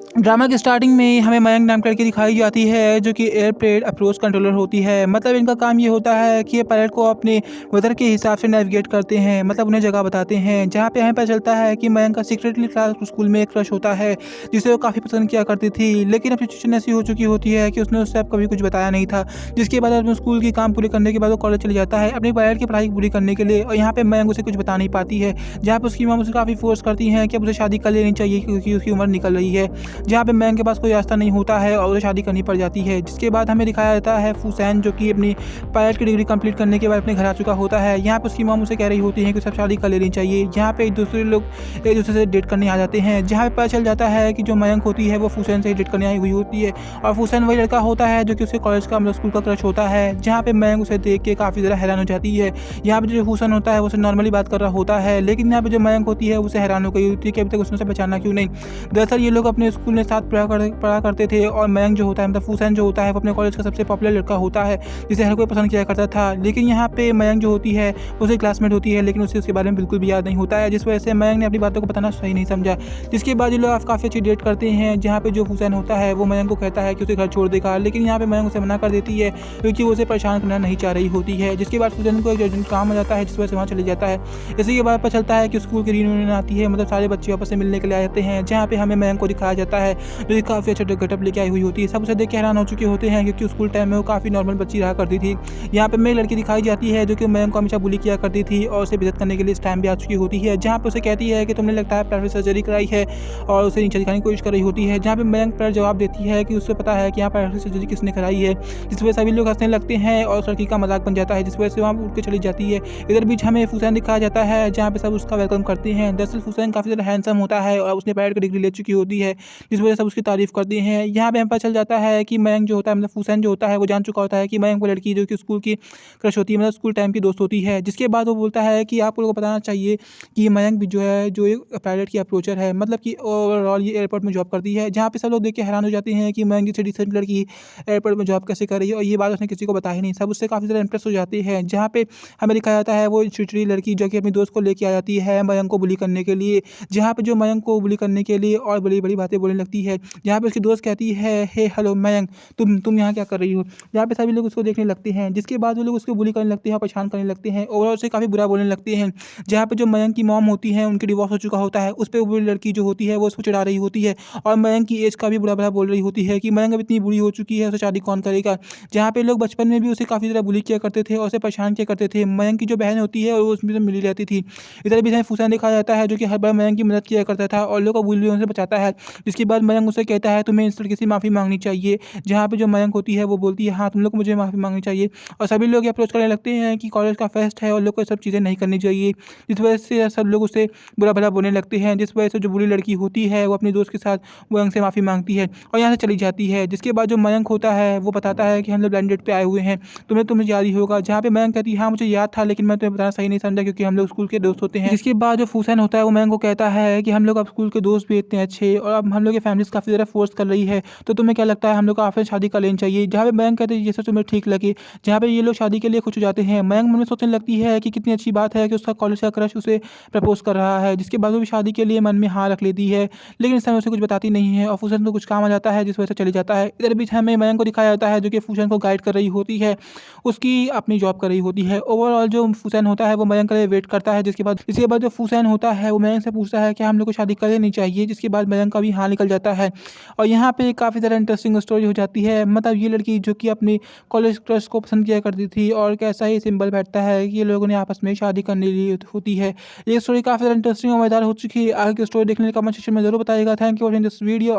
Drama की starting में हमें मयंक नाम का लड़की दिखाई जाती है जो कि एयरप्लेन अप्रोच कंट्रोलर होती है। मतलब इनका काम ये होता है कि ये पायलट को अपने वेदर के हिसाब से नेविगेट करते हैं, मतलब उन्हें जगह बताते हैं। जहाँ पे हमें पता चलता है कि मयंक का सीक्रेटली क्लास स्कूल में एक क्रश होता है जिसे वो काफ़ी पसंद किया करती थी, लेकिन अब सिचुएशन ऐसी हो चुकी होती है कि उसने उससे अब कभी कुछ बताया नहीं था। जिसके बाद अपने स्कूल की काम पूरे करने के बाद वो कॉलेज चले जाता है अपनी पायलट की पढ़ाई पूरी करने के लिए, और यहाँ पे मयंक उसे कुछ बता नहीं पाती है। जहाँ पे उसकी मॉम उसे काफ़ी फोर्स करती हैं कि अब उसे शादी कर लेनी चाहिए क्योंकि उसकी उम्र निकल रही है। जहाँ पे मयंक के पास कोई रास्ता नहीं होता है और उसे शादी करनी पड़ जाती है। जिसके बाद हमें दिखाया जाता है फुसैन जो कि अपनी पायलट की डिग्री कंप्लीट करने के बाद अपने घर आ चुका होता है। यहाँ पे उसकी मॉम उसे कह रही होती है कि सब शादी कर लेनी चाहिए। यहाँ पे दूसरे लोग एक दूसरे से डेट करने आ जाते हैं, जहाँ पे पता चल जाता है कि जो मयंक होती है वो फुसैन से डेट करने आई हुई होती है, और फुसैन वही लड़का होता है जो कि उसके कॉलेज का मतलब स्कूल का क्रश होता है। जहाँ पे मयंक उसे देख के काफ़ी ज़्यादा हैरान हो जाती है। यहाँ पे जो फुसैन होता है वो उसे नॉर्मली बात कर रहा होता है, लेकिन यहाँ पे जो मयंक होती है उसे हैरान हो गई होती है कि अभी तक उसने उसे पहचाना क्यों नहीं। दरअसल ये लोग अपने स्कूल में साथ पढ़ा करते थे, और मयंक जो होता है मतलब फुसैन जो होता है वो अपने कॉलेज का सबसे पॉपुलर लड़का होता है जिसे हर कोई पसंद किया करता था। लेकिन यहाँ पे मयंक जो होती है वो उसकी क्लासमेट होती है, लेकिन उसे उसके बारे में बिल्कुल भी याद नहीं होता है, जिस वजह से मयंक ने अपनी बातों को बताना सही नहीं समझा। जिसके बाद ये लोग काफ़ी अच्छी डेट करते हैं, जहाँ पे जो फुसैन होता है वो मयंक को कहता है कि उसे घर छोड़ देगा, लेकिन यहाँ पे मयंक उसे मना कर देती है क्योंकि वो उसे परेशान करना नहीं चाह रही होती है। जिसके बाद फुसैन को एक अर्जेंट काम आ जाता है जिस वजह से वहाँ चले जाता है। इसी के बाद पता चलता है कि स्कूल की रियूनियन आती है, मतलब सारे बच्चे आपस में मिलने के लिए आ जाते हैं, जहाँ पे हमें मयंक को दिखाया जाता है जो कि काफ़ी अच्छा गेटअप लेके आई हुई होती है। सब उसे देख के हैरान हो चुके होते हैं क्योंकि स्कूल टाइम में वो काफ़ी नॉर्मल बच्ची रहा करती थी। यहाँ पे मेरी लड़की दिखाई जाती है जो कि मयंक को हमेशा बुली किया करती थी और उसे बेइज्जत करने के लिए इस टाइम भी आ चुकी होती है। जहाँ पे उसे कहती है कि तुमने लगता है प्लास्टिक सर्जरी कराई है, और उसे नीचे दिखाने की कोशिश कर रही होती है। जहाँ पे मयंक पर जवाब देती है कि उसे पता है कि यहाँ प्लास्टिक सर्जरी किसने कराई है, जिस वजह से सभी लोग हंसने लगते हैं और उस लड़की का मजाक बन जाता है, जिस वजह से वहाँ उठ के चली जाती है। इधर बीच हमें फुसैन दिखाया जाता है जहाँ पे सब उसका वेलकम करते हैं। दरअसल फुसैन काफ़ी ज़्यादा हैंडसम होता है और उसने पायलट की डिग्री ले चुकी होती है, जिस वजह से सब उसकी तारीफ करते हैं। यहाँ पे हमें पता चल जाता है कि मयंक जो होता है मतलब फुसैन जो होता है वो जान चुका होता है कि मयंक वो लड़की जो कि स्कूल की क्रश होती है, मतलब स्कूल टाइम की दोस्त होती है। जिसके बाद वो बोलता है कि आप लोगों को बताना चाहिए कि मयंक भी जो है जो एक पायलट की अप्रोचर है, मतलब कि ओवरऑल ये एयरपोर्ट में जॉब करती है। जहाँ पे सब लोग देख के हैरान हो जाते हैं कि मयंक जैसे डिसेंट लड़की एयरपोर्ट में जॉब कैसे कर रही है, और ये बात उसने किसी को बताई नहीं। सब उससे काफ़ी ज़्यादा इंप्रेस हो जाते हैं। जहाँ पे हमें दिखाया जाता है वो चिड़चिड़ी लड़की जो कि अपनी दोस्त को लेके आ जाती है मयंक को बुली करने के लिए, जहाँ पे जो मयंक को बुली करने के लिए और बड़ी-बड़ी बातें बोलने लगती है। जहाँ पे उसकी दोस्त कहती है, हे हेलो मयंक, तुम यहाँ क्या कर रही हो? जहाँ पे सभी लोग उसको देखने लगते हैं। जिसके बाद वो लोग उसको बुली करने लगते हैं और परेशान करने लगते हैं, ओवरऑल उसे काफ़ी बुरा बोलने लगते हैं। जहाँ पे जो मयंक की मॉम होती है उनकी डिवोर्स हो चुका होता है, उस पे वो लड़की जो होती है वो उसको चिढ़ा रही होती है, और मयंक की एज का भी बुरा-भला बोल रही होती है कि मयंक अब इतनी बूढ़ी हो चुकी है, उसे शादी कौन करेगा? जहाँ पे लोग बचपन में भी उसे काफ़ी ज़्यादा बुली किया करते थे और उसे परेशान किया करते थे। मयंक की जो बहन होती है वो उसमें से मिली रहती थी। इधर भी हमें फूसान दिखाया जाता है जो कि हर बार मयंक की मदद किया करता था और लोगों को बुलियों से बचाता है। जिसके बाद मयंक उसे कहता है तुम्हें इस लड़के से माफ़ी माँगनी चाहिए। जहाँ पे जो मयंक होती है वो बोलती है हाँ, तुम लोग को मुझे माफ़ी माँगनी चाहिए, और सभी लोग ये अप्रोच करने लगते हैं कि कॉलेज का फेस्ट है और लोग को ये सब चीज़ें नहीं करनी चाहिए। इस वजह से सब लोग उसे बुरा-भला बोलने लगते हैं, जिस वजह से जो बुरी लड़की होती है वो अपने दोस्त के साथ मयंक से माफ़ी माँगती है और यहाँ से चली जाती है। जिसके बाद जो मयंक होता है वो बताता है कि हम लोग ब्लाइंड डेट पे आए हुए हैं, तुम्हें याद ही होगा। जहाँ पे मयंक कहती है हाँ, मुझे याद था लेकिन मैं तुम्हें बताना सही नहीं समझा क्योंकि हम लोग स्कूल के दोस्त होते हैं। जिसके बाद जो फूसन होता है वो मयंक को कहता है कि हम लोग अब स्कूल के दोस्त भी इतने अच्छे और अब हम लोग की फैमिलीज़ काफ़ी ज़्यादा फोर्स कर रही है, तो तुम्हें क्या लगता है हम लोग को आपसे शादी कर लेनी चाहिए? जहाँ पे मयंक कहते हैं जैसा तुम्हें ठीक लगे। जहाँ पे ये लोग शादी के लिए खुश हो जाते हैं। मयंक मन में सोचने लगती है कि कितनी अच्छी बात है कि उसका कॉलेज का क्रश उसे प्रपोज़ कर रहा है। जिसके बाद वो भी शादी के लिए मन में हाँ रख लेती है, लेकिन इस समय उसे कुछ बताती नहीं है और फूसन को कुछ काम आ जाता है जिस वजह से चले जाता है। इधर बीच हमें मयंक को दिखाया जाता है जो कि फूसन को गाइड कर रही होती है, उसकी अपनी जॉब कर रही होती है। ओवरऑल जो फूसन होता है वो मयंक के लिए वेट करता है। जिसके बाद जो फूसन होता है वो मयंक से पूछता है कि हम लोग को शादी कर लेनी चाहिए, जिसके बाद मयंक का भी हाँ निकल जाता है। और यहाँ पे काफ़ी ज़्यादा इंटरेस्टिंग स्टोरी हो जाती है। मतलब ये लड़की जो कि अपनी कॉलेज क्रश को पसंद किया करती थी और कैसा ही सिंबल बैठता है कि ये लोगों ने आपस में ही शादी करने ली होती है। ये स्टोरी काफ़ी ज़्यादा इंटरेस्टिंग और मज़ेदार हो चुकी है। आगे की स्टोरी देखने का कमेंट सेक्शन में ज़रूर बताइएगा। Thank you for watching this video.